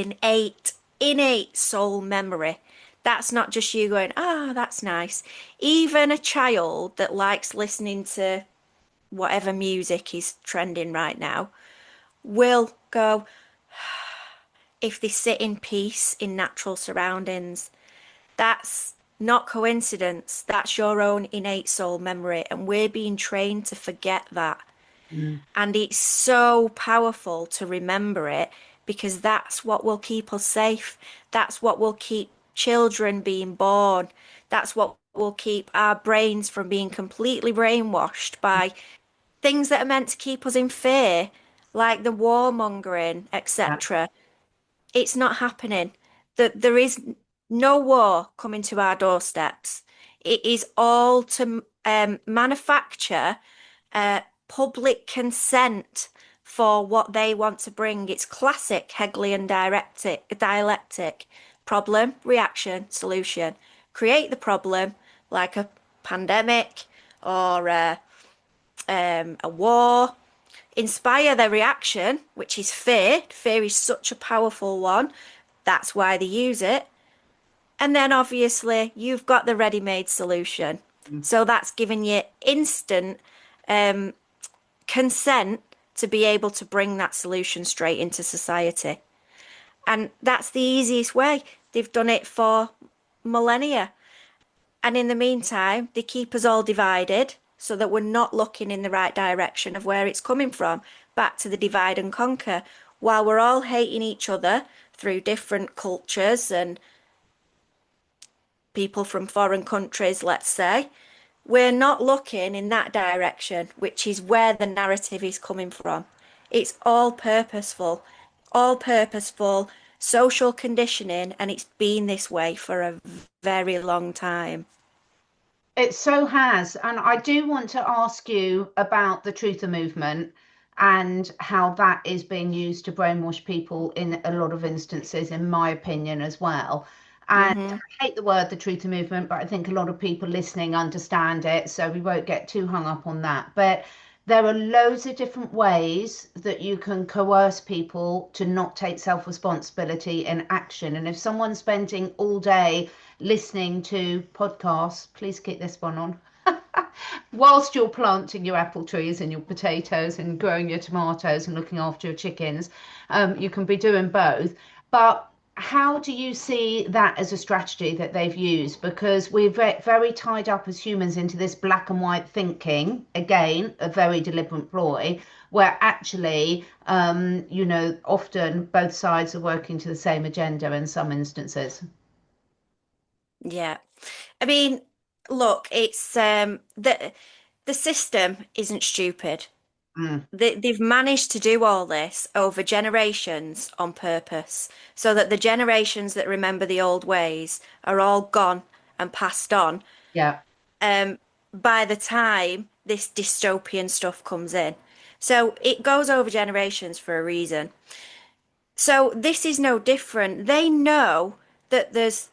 Speaker 1: innate soul memory. That's not just you going, ah, that's nice. Even a child that likes listening to whatever music is trending right now will go, if they sit in peace in natural surroundings. That's not coincidence. That's your own innate soul memory. And we're being trained to forget that.
Speaker 2: Mm.
Speaker 1: And it's so powerful to remember it because that's what will keep us safe. That's what will keep children being born. That's what will keep our brains from being completely brainwashed by things that are meant to keep us in fear, like the warmongering,
Speaker 2: Yeah.
Speaker 1: etc. It's not happening. That there is no war coming to our doorsteps. It is all to manufacture public consent for what they want to bring. It's classic Hegelian dialectic. Problem, reaction, solution. Create the problem, like a pandemic or a war, inspire their reaction, which is fear. Fear is such a powerful one. That's why they use it. And then obviously you've got the ready-made solution. So that's giving you instant consent to be able to bring that solution straight into society. And that's the easiest way. They've done it for millennia. And in the meantime, they keep us all divided so that we're not looking in the right direction of where it's coming from, back to the divide and conquer, while we're all hating each other through different cultures and people from foreign countries, let's say. We're not looking in that direction, which is where the narrative is coming from. It's all purposeful social conditioning, and it's been this way for a very long time.
Speaker 2: It so has. And I do want to ask you about the truther movement and how that is being used to brainwash people in a lot of instances, in my opinion, as well. And
Speaker 1: Hmm.
Speaker 2: I hate the word the truther movement, but I think a lot of people listening understand it, so we won't get too hung up on that. But there are loads of different ways that you can coerce people to not take self-responsibility and action. And if someone's spending all day listening to podcasts, please keep this one on, whilst you're planting your apple trees and your potatoes and growing your tomatoes and looking after your chickens, you can be doing both. But how do you see that as a strategy that they've used? Because we're very tied up as humans into this black and white thinking, again, a very deliberate ploy, where actually, often both sides are working to the same agenda in some instances.
Speaker 1: Yeah. I mean, look, it's the system isn't stupid.
Speaker 2: Mm,
Speaker 1: They've managed to do all this over generations on purpose, so that the generations that remember the old ways are all gone and passed on
Speaker 2: yeah,
Speaker 1: um, by the time this dystopian stuff comes in. So it goes over generations for a reason. So this is no different. They know that there's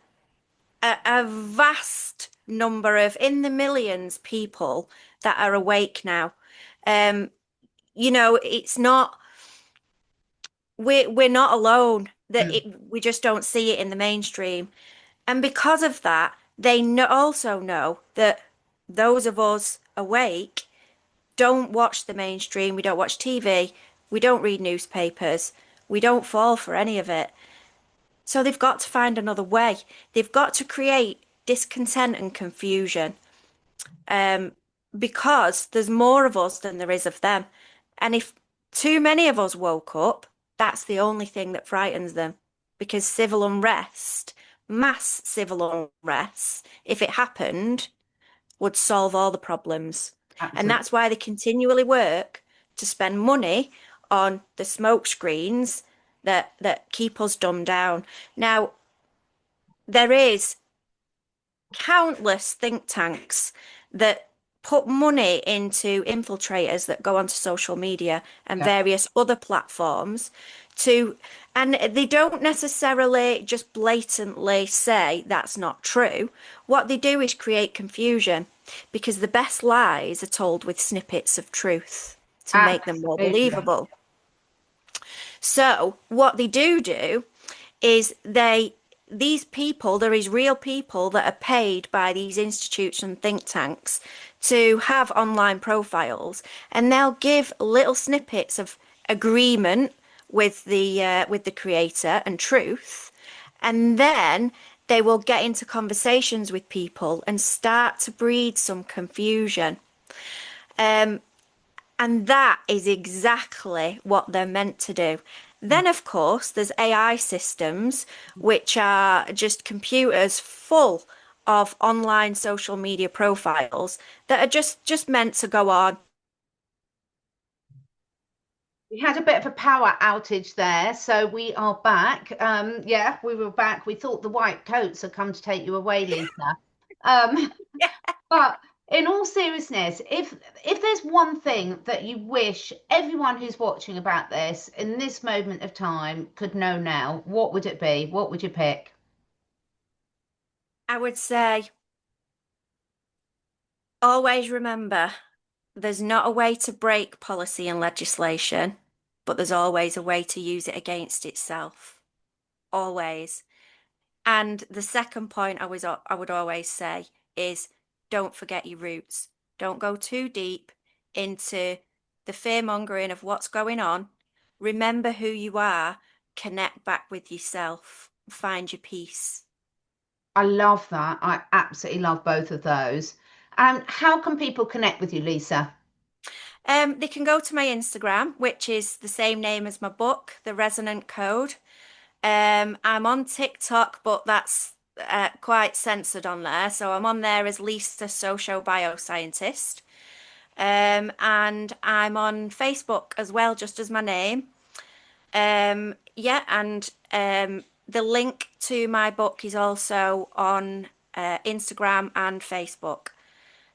Speaker 1: a vast number of, in the millions, people that are awake now. Um, it's not we're not alone. That
Speaker 2: mm,
Speaker 1: we just don't see it in the mainstream, and because of that, they also know that those of us awake don't watch the mainstream. We don't watch TV. We don't read newspapers. We don't fall for any of it. So they've got to find another way. They've got to create discontent and confusion, um, because there's more of us than there is of them. And if too many of us woke up, that's the only thing that frightens them. Because civil unrest, mass civil unrest, if it happened, would solve all the problems. And
Speaker 2: absolutely.
Speaker 1: that's why they continually work to spend money on the smoke screens that keep us dumbed down. Now, there is countless think tanks that put money into infiltrators that go onto social media and
Speaker 2: Yeah,
Speaker 1: various other platforms to, and they don't necessarily just blatantly say that's not true. What they do is create confusion, because the best lies are told with snippets of truth to make them more
Speaker 2: absolutely.
Speaker 1: believable. So what they do is these people, there is real people that are paid by these institutes and think tanks to have online profiles, and they'll give little snippets of agreement with the creator and truth, and then they will get into conversations with people and start to breed some confusion. And that is exactly what they're meant to do. Then, of course, there's AI systems, which are just computers full of online social media profiles that are just meant to go on.
Speaker 2: We had a bit of a power outage there, so we are back. Yeah, we were back. We thought the white coats had come to take you away, Lisa. Um, but in all seriousness, if there's one thing that you wish everyone who's watching about this in this moment of time could know now, what would it be? What would you pick?
Speaker 1: I would say always remember There's not a way to break policy and legislation, but there's always a way to use it against itself. Always. And the second point I would always say is don't forget your roots. Don't go too deep into the fear mongering of what's going on. Remember who you are, connect back with yourself, find your peace.
Speaker 2: I love that. I absolutely love both of those. How can people connect with you, Lisa?
Speaker 1: They can go to my Instagram, which is the same name as my book, The Resonant Code. I'm on TikTok, but that's quite censored on there. So I'm on there as Lisa Social Bioscientist. And I'm on Facebook as well, just as my name. Yeah, and the link to my book is also on Instagram and Facebook.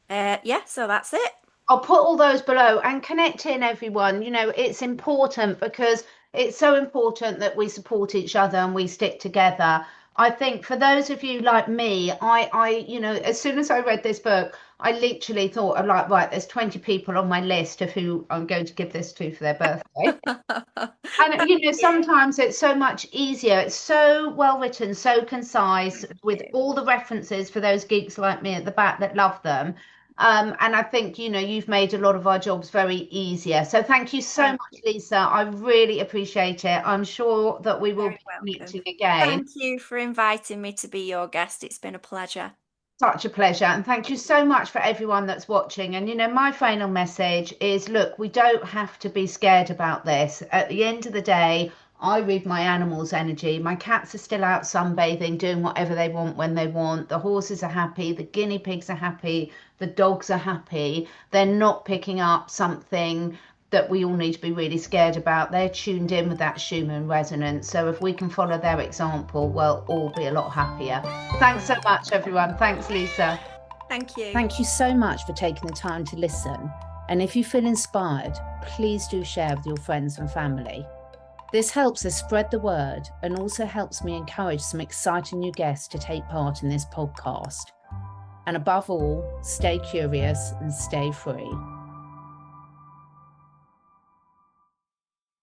Speaker 1: Yeah, so that's it.
Speaker 2: I'll put all those below and connect in everyone. You know, it's important because it's so important that we support each other and we stick together. I think for those of you like me, as soon as I read this book, I literally thought of like, right, there's 20 people on my list of who I'm going to give this to for their birthday. And sometimes it's so much easier. It's so well written, so concise, with all the references for those geeks like me at the back that love them. And I think, you've made a lot of our jobs very easier. So thank you so much, Lisa. I really appreciate it. I'm sure that we will be meeting again.
Speaker 1: Thank you for inviting me to be your guest. It's been a pleasure.
Speaker 2: Such a pleasure. And thank you so much for everyone that's watching. And, my final message is, look, we don't have to be scared about this. At the end of the day, I read my animals' energy. My cats are still out sunbathing, doing whatever they want when they want. The horses are happy. The guinea pigs are happy. The dogs are happy. They're not picking up something that we all need to be really scared about. They're tuned in with that Schumann resonance. So if we can follow their example, we'll all be a lot happier. Thanks so much, everyone. Thanks, Lisa.
Speaker 1: Thank you.
Speaker 2: Thank you so much for taking the time to listen. And if you feel inspired, please do share with your friends and family. This helps us spread the word and also helps me encourage some exciting new guests to take part in this podcast. And above all, stay curious and stay free.